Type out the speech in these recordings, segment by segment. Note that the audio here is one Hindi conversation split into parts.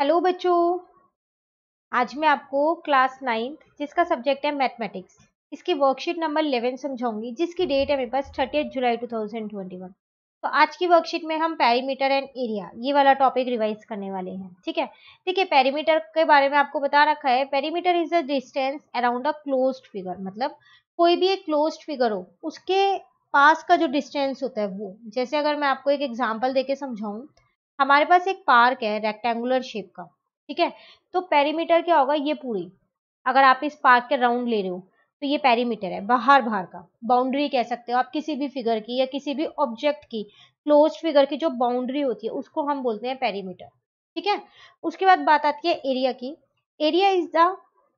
हेलो बच्चों। आज मैं आपको क्लास 9th जिसका सब्जेक्ट है मैथमेटिक्स, इसकी वर्कशीट नंबर 11 समझाऊंगी, जिसकी डेट है मेरे पास 30 जुलाई 2021। तो आज की वर्कशीट में हम पेरीमीटर एंड एरिया ये वाला टॉपिक रिवाइज करने वाले हैं। ठीक है, देखिए पेरीमीटर के बारे में आपको बता रखा है। Perimeter is the distance around a closed figure, मतलब कोई भी एक क्लोज्ड फिगर हो उसके पास का जो डिस्टेंस होता है वो। जैसे अगर मैं आपको एक एग्जांपल देके समझाऊं, हमारे पास एक पार्क है रेक्टेंगुलर शेप का। ठीक है, तो पेरीमीटर क्या होगा, ये पूरी, अगर आप इस पार्क के राउंड ले रहे हो तो ये पेरीमीटर है, बाहर बाहर का बाउंड्री कह सकते हो आप किसी भी फिगर की या किसी भी ऑब्जेक्ट की। क्लोज्ड फिगर की जो बाउंड्री होती है उसको हम बोलते हैं पेरीमीटर। ठीक है, उसके बाद बात आती है एरिया की। Area is the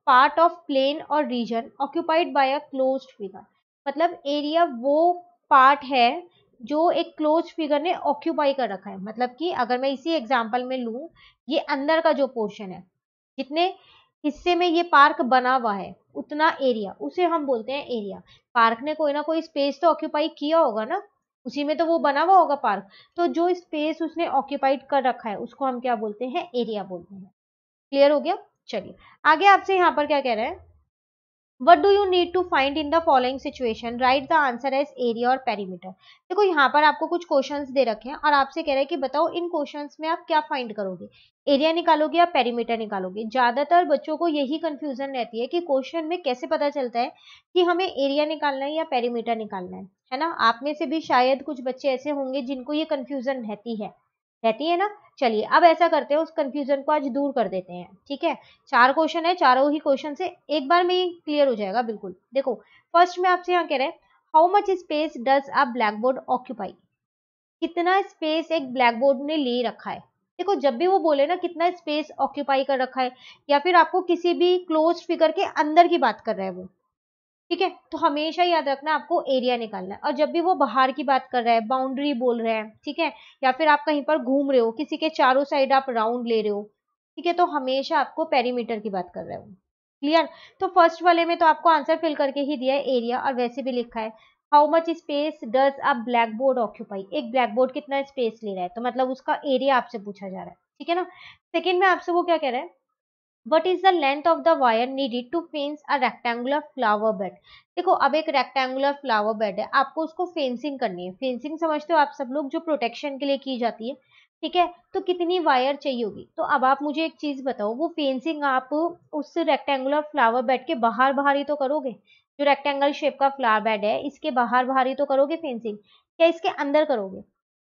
part of plane और region occupied by a closed figure, मतलब एरिया वो पार्ट है जो एक क्लोज फिगर ने ऑक्यूपाई कर रखा है। मतलब कि अगर मैं इसी एग्जांपल में लूं, ये अंदर का जो पोर्शन है, जितने हिस्से में ये पार्क बना हुआ है उतना एरिया, उसे हम बोलते हैं एरिया। पार्क ने कोई ना कोई स्पेस तो ऑक्यूपाई किया होगा ना, उसी में तो वो बना हुआ होगा पार्क। तो जो स्पेस उसने ऑक्यूपाइड कर रखा है उसको हम क्या बोलते हैं, एरिया बोलते हैं। क्लियर हो गया। चलिए आगे आपसे यहाँ पर क्या कह रहे हैं, What do you need to find in the following situation? Write the answer as area और perimeter। देखो यहाँ पर आपको कुछ क्वेश्चंस दे रखे हैं और आपसे कह रहे हैं कि बताओ इन क्वेश्चंस में आप क्या फाइंड करोगे, एरिया निकालोगे या पेरीमीटर निकालोगे। ज्यादातर बच्चों को यही कंफ्यूजन रहती है कि क्वेश्चन में कैसे पता चलता है कि हमें एरिया निकालना है या पेरीमीटर निकालना है ना। आप में से भी शायद कुछ बच्चे ऐसे होंगे जिनको ये कंफ्यूजन रहती है ना। चलिए अब ऐसा करते हैं, उस कंफ्यूजन को आज दूर कर देते हैं। ठीक है, 4 क्वेश्चन है, चारों ही क्वेश्चन से एक बार में ही क्लियर हो जाएगा बिल्कुल। देखो फर्स्ट में आपसे यहाँ कह रहे हैं, how much space does a black board occupy, कितना स्पेस एक ब्लैक बोर्ड ने ले रखा है। देखो जब भी वो बोले ना कितना स्पेस ऑक्यूपाई कर रखा है, या फिर आपको किसी भी क्लोज फिगर के अंदर की बात कर रहा है वो, ठीक है, तो हमेशा याद रखना आपको एरिया निकालना है। और जब भी वो बाहर की बात कर रहा है, बाउंड्री बोल रहा है, ठीक है, या फिर आप कहीं पर घूम रहे हो, किसी के चारों साइड आप राउंड ले रहे हो, ठीक है, तो हमेशा आपको पेरीमीटर की बात कर रहे हो। क्लियर। तो फर्स्ट वाले में तो आपको आंसर फिल करके ही दिया है एरिया, और वैसे भी लिखा है how much space does a black board occupy, एक ब्लैक बोर्ड कितना स्पेस ले रहा है, तो मतलब उसका एरिया आपसे पूछा जा रहा है। ठीक है ना। सेकेंड में आपसे वो क्या कह रहा है, What is the length of the wire needed to fence a rectangular flower bed? देखो अब एक रेक्टेंगुलर फ्लावर बेड है, आपको उसको फेंसिंग करनी है। फेंसिंग समझते हो आप सब लोग, जो प्रोटेक्शन के लिए की जाती है। ठीक है, तो कितनी वायर चाहिए होगी। तो अब आप मुझे एक चीज बताओ, वो फेंसिंग आप उस रेक्टेंगुलर फ्लावर बेड के बाहर बाहर ही तो करोगे। जो रेक्टेंगल शेप का फ्लावर बेड है इसके बाहर बाहर ही तो करोगे फेंसिंग, क्या इसके अंदर करोगे।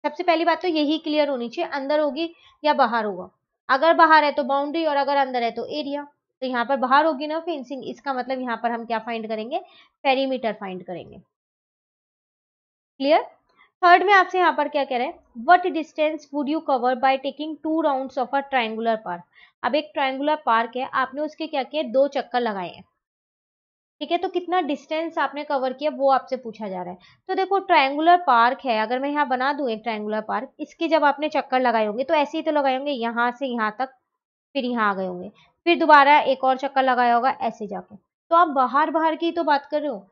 सबसे पहली बात तो यही क्लियर होनी चाहिए, अंदर होगी या बाहर होगा। अगर बाहर है तो बाउंड्री और अगर अंदर है तो एरिया। तो यहाँ पर बाहर होगी ना फेंसिंग, इसका मतलब यहाँ पर हम क्या फाइंड करेंगे, पेरीमीटर फाइंड करेंगे। क्लियर। थर्ड में आपसे यहाँ पर क्या कह रहे हैं, what distance would you cover by taking 2 rounds of a triangular park. अब एक ट्रायंगुलर पार्क है, आपने उसके क्या किए, 2 चक्कर लगाए हैं। ठीक है, तो कितना डिस्टेंस आपने कवर किया वो आपसे पूछा जा रहा है। तो देखो ट्रायंगुलर पार्क है, अगर मैं यहाँ बना दूं एक ट्रायंगुलर पार्क, इसके जब आपने चक्कर लगाए होंगे तो ऐसे ही तो लगाए होंगे, यहाँ से यहाँ तक, फिर यहाँ आ गए होंगे, फिर दोबारा एक और चक्कर लगाया होगा ऐसे जाके। तो आप बाहर बाहर की तो बात कर रहे हो,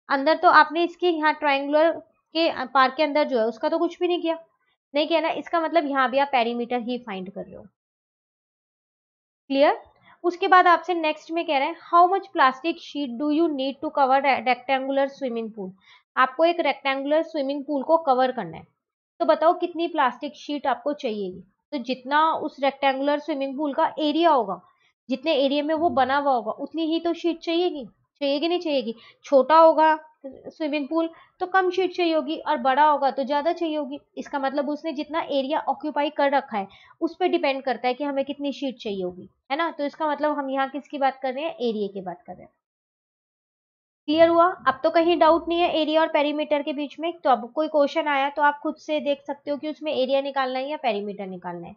अंदर तो आपने इसके यहाँ ट्रायंगुलर के पार्क के अंदर जो है उसका तो कुछ भी नहीं किया ना। इसका मतलब यहाँ भी आप पेरीमीटर ही फाइंड कर रहे हो। क्लियर। उसके बाद आपसे नेक्स्ट में कह रहे हैं, how much plastic sheet do you need to cover rectangular swimming pool. आपको एक रेक्टेंगुलर स्विमिंग पूल को कवर करना है, तो बताओ कितनी प्लास्टिक शीट आपको चाहिएगी। तो जितना उस रेक्टेंगुलर स्विमिंग पूल का एरिया होगा, जितने एरिया में वो बना हुआ होगा उतनी ही तो शीट चाहिएगी। चाहिएगी नहीं चाहिएगी। छोटा होगा स्विमिंग पूल तो कम शीट चाहिए होगी, और बड़ा होगा तो ज्यादा चाहिए होगी। इसका मतलब उसने जितना एरिया ऑक्यूपाई कर रखा है उस पर डिपेंड करता है कि हमें कितनी शीट चाहिए होगी, है ना। तो इसका मतलब हम यहाँ किसकी बात कर रहे हैं, एरिया की बात कर रहे हैं। क्लियर हुआ। अब तो कहीं डाउट नहीं है एरिया और पेरीमीटर के बीच में। तो अब कोई क्वेश्चन आया तो आप खुद से देख सकते हो कि उसमें एरिया निकालना है या पेरीमीटर निकालना है।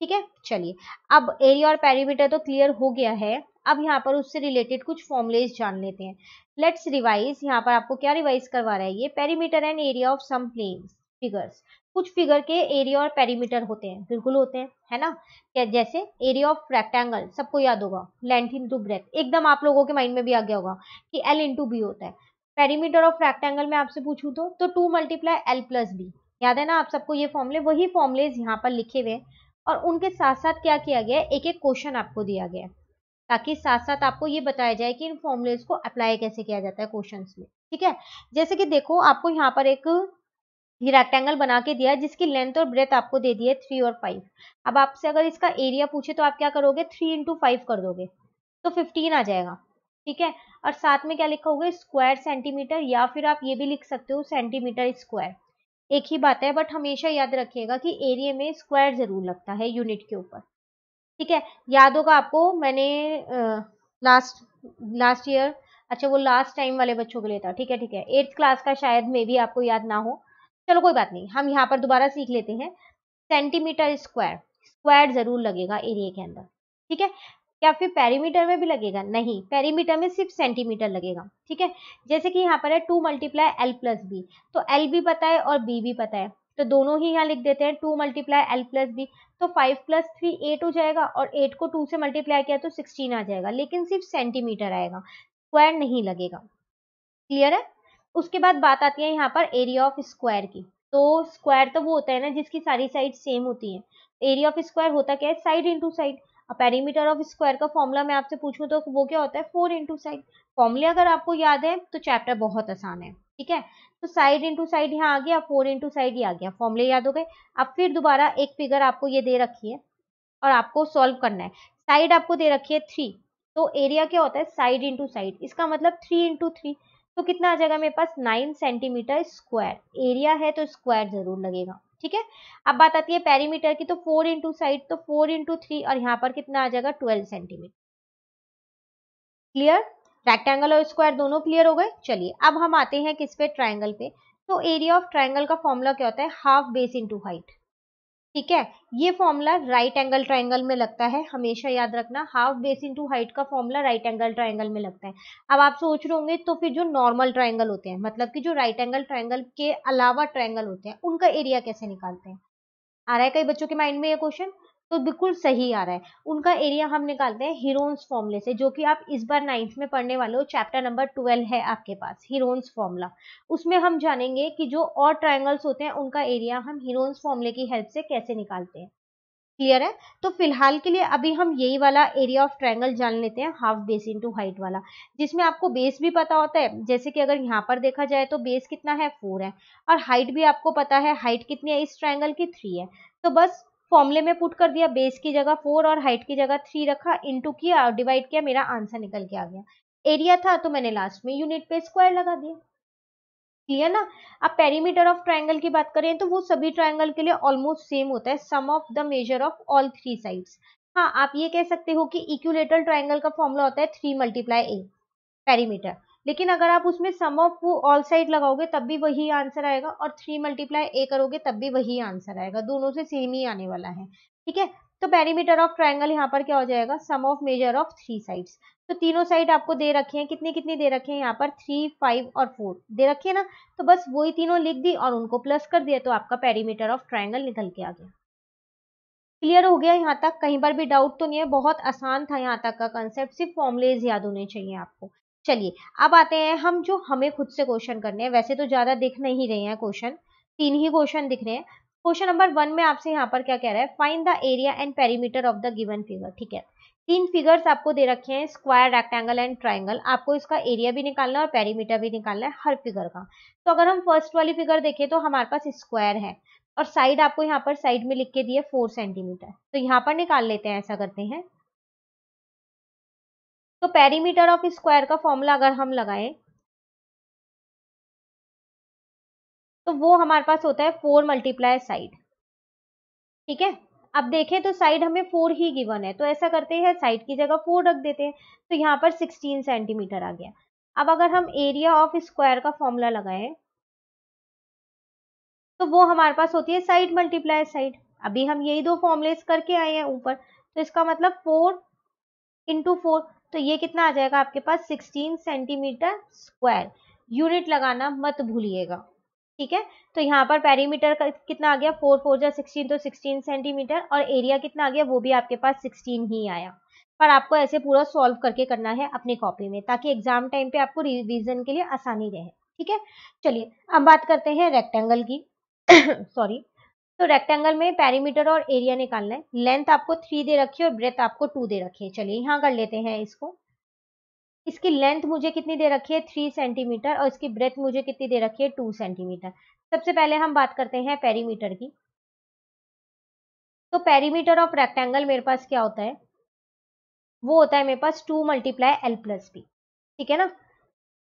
ठीक है, चलिए अब एरिया और पेरीमीटर तो क्लियर हो गया है। अब यहाँ पर उससे रिलेटेड कुछ फॉर्मुलेज जान लेते हैं। Let's revise. यहाँ पर आपको क्या रिवाइज करवा रहा है ये, perimeter and area of some plane figures. कुछ फिगर के एरिया और पेरीमीटर होते हैं, बिल्कुल होते हैं, है ना। क्या, जैसे एरिया ऑफ रेक्टेंगल सबको याद होगा, लेंथ इंटू ब्रेथ, एकदम आप लोगों के माइंड में भी आ गया होगा कि एल इंटू बी होता है। पेरीमीटर ऑफ रेक्टेंगल में आपसे पूछूं तो 2 मल्टीप्लाई एल प्लस बी, याद है ना आप सबको ये फॉर्मूले, वही फॉर्मुलेज यहाँ पर लिखे हुए हैं। और उनके साथ साथ क्या किया गया है, एक एक क्वेश्चन आपको दिया गया है, ताकि साथ साथ आपको ये बताया जाए कि इन फॉर्मूलेज को अप्लाई कैसे किया जाता है क्वेश्चंस में। ठीक है, जैसे कि देखो आपको यहाँ पर एक ये रेक्टेंगल बना के दिया है जिसकी लेंथ और ब्रेथ आपको दे दी है 3 और 5। अब आपसे अगर इसका एरिया पूछे तो आप क्या करोगे, 3 इंटू 5 कर दोगे तो 15 आ जाएगा। ठीक है, और साथ में क्या लिखा होगा, स्क्वायर सेंटीमीटर, या फिर आप ये भी लिख सकते हो सेंटीमीटर स्क्वायर, एक ही बात है, बट हमेशा याद रखिएगा कि एरिया में स्क्वायर जरूर लगता है यूनिट के ऊपर। ठीक है, याद होगा आपको, मैंने लास्ट लास्ट ईयर, अच्छा वो लास्ट टाइम वाले बच्चों के लिए था। ठीक है ठीक है, 8th क्लास का शायद में भी आपको याद ना हो, चलो कोई बात नहीं, हम यहाँ पर दोबारा सीख लेते हैं। सेंटीमीटर स्क्वायर, स्क्वायर जरूर लगेगा एरिया के अंदर। ठीक है, क्या फिर पेरीमीटर में भी लगेगा, नहीं, पेरीमीटर में सिर्फ सेंटीमीटर लगेगा। ठीक है, जैसे कि यहाँ पर है 2 मल्टीप्लाई एल प्लस बी, तो एल भी पता है और बी भी पता है, तो दोनों ही यहाँ लिख देते हैं 2 मल्टीप्लाई एल प्लस बी, तो 5 प्लस 3 8 हो जाएगा, और 8 को 2 से मल्टीप्लाई किया तो 16 आ जाएगा, लेकिन सिर्फ सेंटीमीटर आएगा, स्क्वायर नहीं लगेगा। क्लियर है। उसके बाद बात आती है यहाँ पर एरिया ऑफ स्क्वायर की। तो स्क्वायर तो वो होता है ना जिसकी सारी साइड सेम होती है, एरिया ऑफ स्क्वायर होता क्या है, साइड इंटू साइड। अब पेरीमीटर ऑफ स्क्वायर का फॉर्मूला मैं आपसे पूछूं तो वो क्या होता है, 4 इंटू साइड। फॉर्मूले अगर आपको याद है तो चैप्टर बहुत आसान है। ठीक है, तो साइड इंटू साइड यहाँ आ गया, 4 इंटू साइड ये आ गया, फॉर्मूले याद हो गए। अब फिर दोबारा एक फिगर आपको ये दे रखी है और आपको सॉल्व करना है। साइड आपको दे रखी है 3, तो एरिया क्या होता है, साइड इंटू साइड, इसका मतलब 3 इंटू 3, तो कितना आ जाएगा मेरे पास, 9 सेंटीमीटर स्क्वायर। एरिया है तो स्क्वायर जरूर लगेगा। ठीक है, अब बात आती है पेरीमीटर की, तो 4 इंटू साइड, तो 4 इंटू 3, और यहाँ पर कितना आ जाएगा, 12 सेंटीमीटर। क्लियर, रेक्टेंगल और स्क्वायर दोनों क्लियर हो गए। चलिए अब हम आते हैं किस पे, ट्राइंगल पे। तो एरिया ऑफ ट्राइंगल का फॉर्मूला क्या होता है, हाफ बेस इंटू हाइट। ठीक है, ये फॉर्मूला राइट एंगल ट्राइंगल में लगता है, हमेशा याद रखना, हाफ बेस इंटू हाइट का फॉर्मूला राइट एंगल ट्राइंगल में लगता है। अब आप सोच रहे होंगे तो फिर जो नॉर्मल ट्राइंगल होते हैं, मतलब कि जो राइट एंगल ट्राइंगल के अलावा ट्राइंगल होते हैं, उनका एरिया कैसे निकालते हैं। आ रहा है कई बच्चों के माइंड में ये क्वेश्चन, तो बिल्कुल सही आ रहा है। उनका एरिया हम निकालते हैं हीरोन्स फॉर्मूले से, जो कि आप इस बार 9th में पढ़ने वाले हो, चैप्टर नंबर 12 है आपके पास, हीरोन्स फॉर्मूला। उसमें हम जानेंगे कि जो और ट्राइंगल्स होते हैं उनका एरिया हम हीरोन्स फॉर्मूले की हेल्प से कैसे निकालते हैं। क्लियर है, तो फिलहाल के लिए अभी हम यही वाला एरिया ऑफ ट्रायंगल जान लेते हैं, हाफ बेस इनटू हाइट वाला, जिसमें आपको बेस भी पता होता है। जैसे कि अगर यहाँ पर देखा जाए तो बेस कितना है, 4 है, और हाइट भी आपको पता है, हाइट कितनी है इस ट्रायंगल की, 3 है। तो बस फॉर्मूले में पुट कर दिया, बेस की जगह 4 और हाइट की जगह 3 रखा, इंटू किया और डिवाइड किया, मेरा आंसर निकल के आ गया। एरिया था तो मैंने लास्ट में यूनिट पे स्क्वायर लगा दिया। क्लियर ना। अब पेरीमीटर ऑफ ट्रायंगल की बात करें तो वो सभी ट्रायंगल के लिए ऑलमोस्ट सेम होता है, sum of the measure of all 3 sides. हाँ, आप ये कह सकते हो कि इक्विलेटरल ट्रायंगल का फॉर्मूला होता है 3 मल्टीप्लाई ए पेरीमीटर, लेकिन अगर आप उसमें सम ऑफ वो ऑल साइड लगाओगे तब भी वही आंसर आएगा, और 3 मल्टीप्लाई ए करोगे तब भी वही आंसर आएगा, दोनों से सेम ही आने वाला है। ठीक है, तो पेरीमीटर ऑफ ट्रायंगल यहाँ पर क्या हो जाएगा, सम ऑफ मेजर ऑफ 3 साइड्स। तो तीनों साइड आपको दे रखे हैं, कितनी कितनी दे रखे हैं यहाँ पर, 3 5 और 4 दे रखे हैं ना, तो बस वही तीनों लिख दी और उनको प्लस कर दिया, तो आपका पेरीमीटर ऑफ ट्रायंगल निकल के आ गया। क्लियर हो गया यहाँ तक, कहीं पर भी डाउट तो नहीं है, बहुत आसान था यहाँ तक का कंसेप्ट, सिर्फ फॉर्मुलेज याद होने चाहिए आपको। चलिए अब आते हैं हम जो हमें खुद से क्वेश्चन करने हैं, वैसे तो ज्यादा दिख नहीं रहे हैं क्वेश्चन, 3 ही क्वेश्चन दिख रहे हैं। क्वेश्चन नंबर 1 में आपसे यहाँ पर क्या कह रहा है, find the area and perimeter of the given figure. ठीक है, 3 फिगर्स आपको दे रखे हैं, स्क्वायर, रेक्टेंगल एंड ट्राइंगल, आपको इसका एरिया भी निकालना है और पेरीमीटर भी निकालना है हर फिगर का। तो अगर हम फर्स्ट वाली फिगर देखें तो हमारे पास स्क्वायर है, और साइड आपको यहाँ पर साइड में लिख के दिए 4 सेंटीमीटर, तो यहाँ पर निकाल लेते हैं, ऐसा करते हैं। तो पेरीमीटर ऑफ स्क्वायर का फॉर्मूला अगर हम लगाएं तो वो हमारे पास होता है 4 मल्टीप्लाई साइड। ठीक है, अब देखें तो साइड हमें 4 ही गिवन है, तो ऐसा करते हैं साइड की जगह 4 रख देते हैं, तो यहाँ पर 16 सेंटीमीटर आ गया। अब अगर हम एरिया ऑफ स्क्वायर का फॉर्मूला लगाएं तो वो हमारे पास होती है साइड मल्टीप्लाई साइड। अभी हम यही दो फॉर्मुलेस करके आए हैं ऊपर, तो इसका मतलब 4 इंटू 4, तो ये कितना आ जाएगा आपके पास, 16 सेंटीमीटर स्क्वायर। यूनिट लगाना मत भूलिएगा। ठीक है, तो यहाँ पर पेरीमीटर का कितना आ गया, 4 4 जा 16, तो 16 सेंटीमीटर, और एरिया कितना आ गया, वो भी आपके पास 16 ही आया। पर आपको ऐसे पूरा सॉल्व करके करना है अपनी कॉपी में, ताकि एग्जाम टाइम पे आपको रिवीजन के लिए आसानी रहे। ठीक है, चलिए अब बात करते हैं रेक्टेंगल की सॉरी तो रेक्टेंगल में पेरीमीटर और एरिया निकालना है। लेंथ आपको 3 दे रखी है और ब्रेथ आपको 2 दे रखी है। चलिए यहाँ कर लेते हैं इसको। इसकी लेंथ मुझे कितनी दे रखी है 3 सेंटीमीटर और इसकी ब्रेथ मुझे कितनी दे रखी है 2 सेंटीमीटर। सबसे पहले हम बात करते हैं पेरीमीटर की। तो पेरीमीटर ऑफ रेक्टेंगल मेरे पास क्या होता है, वो होता है मेरे पास 2 मल्टीप्लाई एल प्लस बी। ठीक है ना,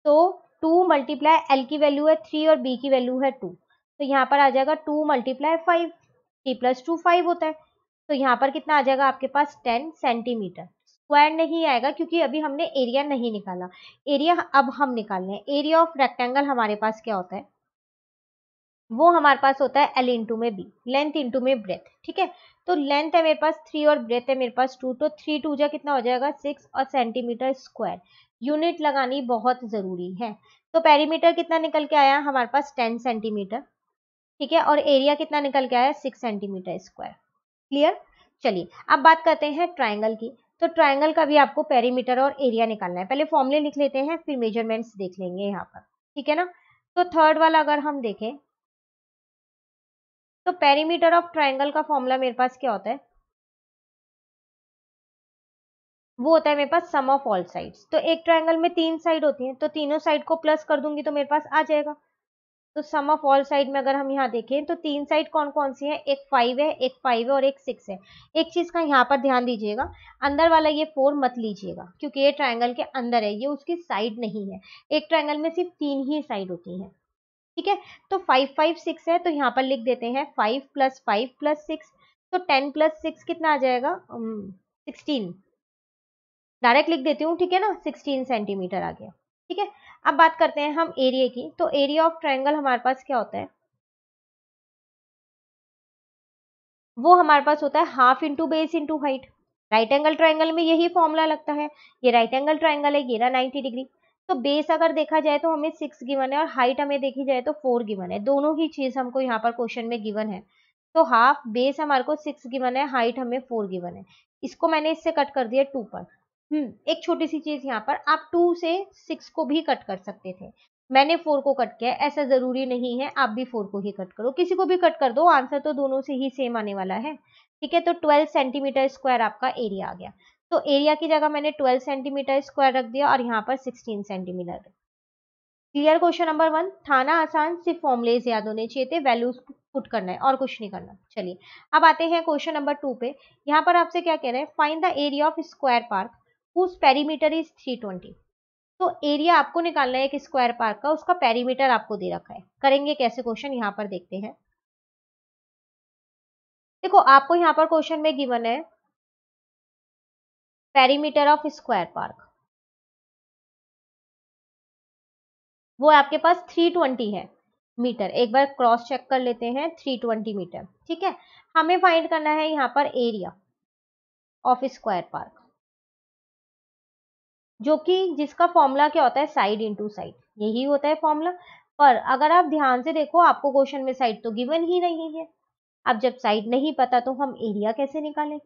तो 2 मल्टीप्लाई एल की वैल्यू है 3 और बी की वैल्यू है 2, तो यहाँ पर आ जाएगा 2 मल्टीप्लाई 5, 3 प्लस 2 5 होता है। तो यहाँ पर कितना आ जाएगा आपके पास 10 सेंटीमीटर। स्क्वायर नहीं आएगा क्योंकि अभी हमने एरिया नहीं निकाला, एरिया अब हम निकाल रहे हैं। एरिया ऑफ रेक्टेंगल हमारे पास क्या होता है, वो हमारे पास होता है एल इंटू में बी, लेंथ इंटू में ब्रेथ। ठीक है, तो लेंथ है मेरे पास 3 और ब्रेथ है मेरे पास 2, तो 3 2 जा कितना हो जाएगा 6 और सेंटीमीटर स्क्वायर। यूनिट लगानी बहुत जरूरी है। तो पेरीमीटर कितना निकल के आया हमारे पास 10 सेंटीमीटर। ठीक है, और एरिया कितना निकल के आया 6 सेंटीमीटर स्क्वायर। क्लियर। चलिए अब बात करते हैं ट्राइंगल की। तो ट्राइंगल का भी आपको पेरीमीटर और एरिया निकालना है। पहले फॉर्मूले लिख लेते हैं फिर मेजरमेंट्स देख लेंगे यहाँ पर। ठीक है ना, तो थर्ड वाला अगर हम देखें तो पेरीमीटर ऑफ ट्राइंगल का फॉर्मूला मेरे पास क्या होता है, वो होता है मेरे पास सम ऑफ ऑल साइड्स। तो एक ट्राइंगल में 3 साइड होती हैं, तो तीनों साइड को प्लस कर दूंगी तो मेरे पास आ जाएगा। तो सम ऑफ ऑल साइड में अगर हम यहाँ देखें तो 3 साइड कौन कौन सी है, एक 5 है, एक 5 है और एक 6 है। एक चीज का यहाँ पर ध्यान दीजिएगा, अंदर वाला ये 4 मत लीजिएगा क्योंकि ये ट्राइंगल के अंदर है, ये उसकी साइड नहीं है। एक ट्राइंगल में सिर्फ 3 ही साइड होती हैं। ठीक है, तो 5 5 6 है, तो यहाँ पर लिख देते हैं 5 प्लस 5 प्लस 6, तो 10 प्लस 6 कितना आ जाएगा 16। डायरेक्ट लिख देती हूँ, ठीक है ना, 16 सेंटीमीटर आ गया। ठीक है, अब बात करते हैं हम एरिया की। तो एरिया ऑफ ट्राइंगल हमारे पास क्या होता है, वो हमारे पास होता है half into base into height. Right angle triangle में यही फॉर्मूला लगता है। ये राइट एंगल ट्राइंगल है, ये रहा 90 डिग्री। तो बेस अगर देखा जाए तो हमें 6 गिवन है और हाइट हमें देखी जाए तो 4 गिवन है। दोनों ही चीज हमको यहाँ पर क्वेश्चन में गिवन है। तो हाफ बेस हमारे को 6 गिवन है, हाइट हमें 4 गिवन है। इसको मैंने इससे कट कर दिया 2 पर। एक छोटी सी चीज यहाँ पर, आप 2 से 6 को भी कट कर सकते थे, मैंने 4 को कट किया। ऐसा जरूरी नहीं है आप भी 4 को ही कट करो, किसी को भी कट कर दो, आंसर तो दोनों से ही सेम आने वाला है। ठीक है, तो 12 सेंटीमीटर स्क्वायर आपका एरिया आ गया। तो एरिया की जगह मैंने 12 सेंटीमीटर स्क्वायर रख दिया और यहाँ पर 16 सेंटीमीटर। क्लियर। क्वेश्चन नंबर 1 था ना आसान, सिर्फ फॉर्मुलेज याद होने चाहिए थे, वैल्यूज पुट करना है और कुछ नहीं करना। चलिए अब आते हैं क्वेश्चन नंबर 2 पे। यहाँ पर आपसे क्या कह रहे हैं, find the area of square park whose perimeter is 320। तो एरिया आपको निकालना है एक स्क्वायर पार्क का, उसका पेरीमीटर आपको दे रखा है। करेंगे कैसे क्वेश्चन, यहाँ पर देखते हैं। देखो आपको यहाँ पर क्वेश्चन में गिवन है पेरीमीटर ऑफ स्क्वायर पार्क, वो आपके पास 320 है मीटर। एक बार क्रॉस चेक कर लेते हैं, 320 मीटर। ठीक है, हमें फाइंड करना है यहाँ पर एरिया ऑफ स्क्वायर पार्क, जो कि जिसका फॉर्मूला क्या होता है, साइड इंटू साइड, यही होता है फॉर्मूला। पर अगर आप ध्यान से देखो आपको क्वेश्चन में साइड तो गिवन ही नहीं है। अब जब साइड नहीं पता तो हम एरिया कैसे निकालें,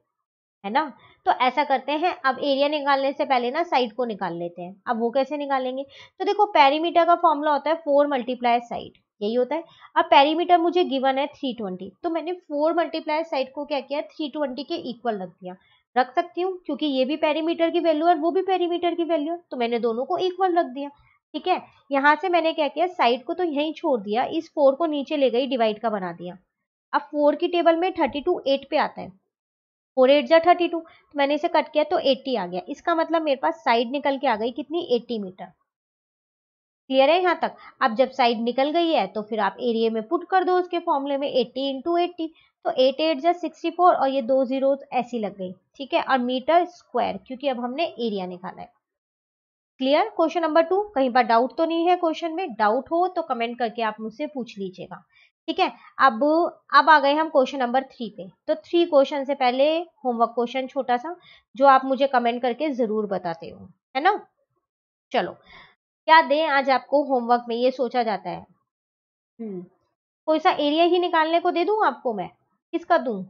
है ना। तो ऐसा करते हैं, अब एरिया निकालने से पहले ना साइड को निकाल लेते हैं। अब वो कैसे निकालेंगे, तो देखो पेरीमीटर का फॉर्मूला होता है 4 मल्टीप्लाई साइड, यही होता है। अब पेरीमीटर मुझे गिवन है 320, तो मैंने 4 मल्टीप्लाई साइड को क्या किया 320 के इक्वल रख दिया। रख सकती हूँ क्योंकि ये भी पेरीमीटर की वैल्यू है और वो भी पेरीमीटर की वैल्यू है, तो मैंने दोनों को इक्वल रख दिया। ठीक है, यहाँ से मैंने क्या किया, साइड को तो यहीं छोड़ दिया, इस 4 को नीचे ले गई, डिवाइड का बना दिया। अब 4 की टेबल में 32 8 पे आता है, 4 8 जा 32, तो मैंने इसे कट किया तो 80 आ गया। इसका मतलब मेरे पास साइड निकल के आ गई कितनी, 80 मीटर। क्लियर है यहाँ तक। अब जब साइड निकल गई है तो फिर आप एरिया में पुट कर दो उसके फॉर्मूले में 80 इंटू 80, तो 8 8 जा 64 और ये 2 जीरो ऐसी लग गई। ठीक है, और मीटर स्क्वायर क्योंकि अब हमने एरिया निकाला है। क्लियर। क्वेश्चन नंबर 2, कहीं पर डाउट तो नहीं है, क्वेश्चन में डाउट हो तो कमेंट करके आप मुझसे पूछ लीजिएगा। ठीक है, अब आ गए हम क्वेश्चन नंबर 3 पे। तो 3 क्वेश्चन से पहले होमवर्क क्वेश्चन छोटा सा, जो आप मुझे कमेंट करके जरूर बताते हो, है ना। चलो क्या दें आज आपको होमवर्क में, ये सोचा जाता है। कोई सा एरिया ही निकालने को दे दूं आपको मैं, किसका दूं।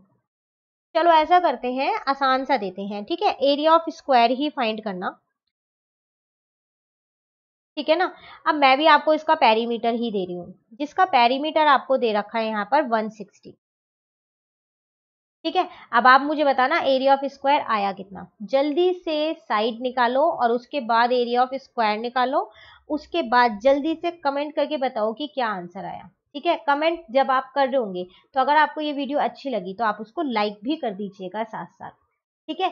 चलो ऐसा करते हैं, आसान सा देते हैं। ठीक है, area of square he find करना। ठीक है ना, अब मैं भी आपको इसका पेरीमीटर ही दे रही हूँ, जिसका पेरीमीटर आपको दे रखा है यहाँ पर 160। ठीक है, अब आप मुझे बताना एरिया ऑफ स्क्वायर आया कितना। जल्दी से साइड निकालो और उसके बाद एरिया ऑफ स्क्वायर निकालो, उसके बाद जल्दी से कमेंट करके बताओ कि क्या आंसर आया। ठीक है, कमेंट जब आप कर रहे होंगे तो अगर आपको ये वीडियो अच्छी लगी तो आप उसको लाइक भी कर दीजिएगा साथ साथ। ठीक है,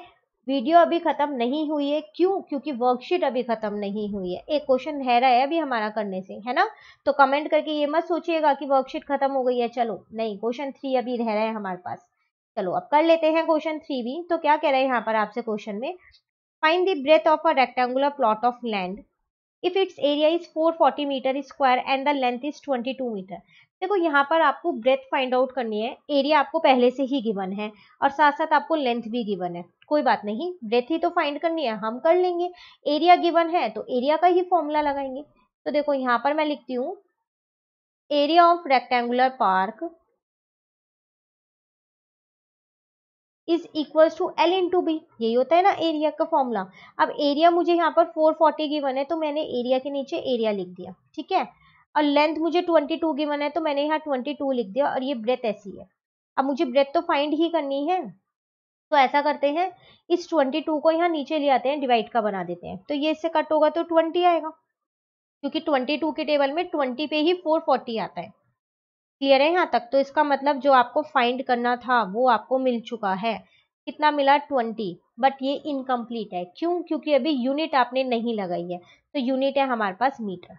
वीडियो अभी खत्म नहीं हुई है, क्यों? क्योंकि वर्कशीट अभी खत्म नहीं हुई है, एक क्वेश्चन रह रहा है अभी हमारा करने से, है ना। तो कमेंट करके ये मत सोचिएगा कि वर्कशीट खत्म हो गई है, चलो नहीं, क्वेश्चन 3 अभी रह रहा है हमारे पास। चलो अब कर लेते हैं क्वेश्चन 3 भी। तो क्या कह रहे हैं यहाँ पर आपसे क्वेश्चन में, find the breadth of a rectangular plot of land if its area is 440 metre square and the length is 22 metre. देखो यहाँ पर आपको ब्रेथ फाइंड आउट करनी है, एरिया आपको पहले से ही गिवन है और साथ साथ आपको लेंथ भी गिवन है। कोई बात नहीं, ब्रेथ ही तो फाइंड करनी है, हम कर लेंगे। एरिया गिवन है तो एरिया का ही फॉर्मूला लगाएंगे। तो देखो यहाँ पर मैं लिखती हूँ area of rectangular park is equal to L into B, यही होता है ना एरिया का फॉर्मूला। अब एरिया मुझे यहाँ पर 440 गिवन है तो मैंने एरिया के नीचे एरिया लिख दिया, ठीक है। और लेंथ मुझे 22 गिवन है तो मैंने यहाँ 22 लिख दिया, और ये ब्रेथ ऐसी है। अब मुझे ब्रेथ तो फाइंड ही करनी है, तो ऐसा करते हैं, इस 22 को यहाँ नीचे ले आते हैं, डिवाइड का बना देते हैं, तो ये इससे कट होगा तो 20 आएगा, क्योंकि 22 के टेबल में 20 पे ही 440 आता है। क्लियर है यहाँ तक? तो इसका मतलब जो आपको फाइंड करना था वो आपको मिल चुका है। कितना मिला? 20। बट ये इनकम्प्लीट है, क्यों? क्योंकि अभी यूनिट आपने नहीं लगाई है, तो यूनिट है हमारे पास मीटर।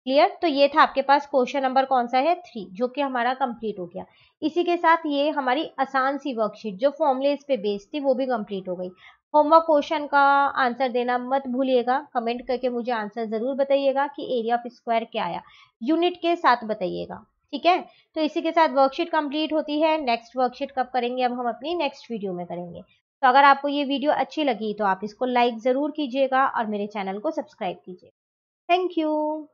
क्लियर? तो ये था आपके पास क्वेश्चन नंबर कौन सा है? 3, जो कि हमारा कंप्लीट हो गया। इसी के साथ ये हमारी आसान सी वर्कशीट जो फॉर्मूले पे बेस्ड थी वो भी कंप्लीट हो गई। होमवर्क क्वेश्चन का आंसर देना मत भूलिएगा, कमेंट करके मुझे आंसर जरूर बताइएगा कि एरिया ऑफ स्क्वायर क्या आया, यूनिट के साथ बताइएगा। ठीक है, तो इसी के साथ वर्कशीट कंप्लीट होती है। नेक्स्ट वर्कशीट कब करेंगे? अब हम अपनी नेक्स्ट वीडियो में करेंगे। तो अगर आपको ये वीडियो अच्छी लगी तो आप इसको लाइक जरूर कीजिएगा और मेरे चैनल को सब्सक्राइब कीजिए। Thank you.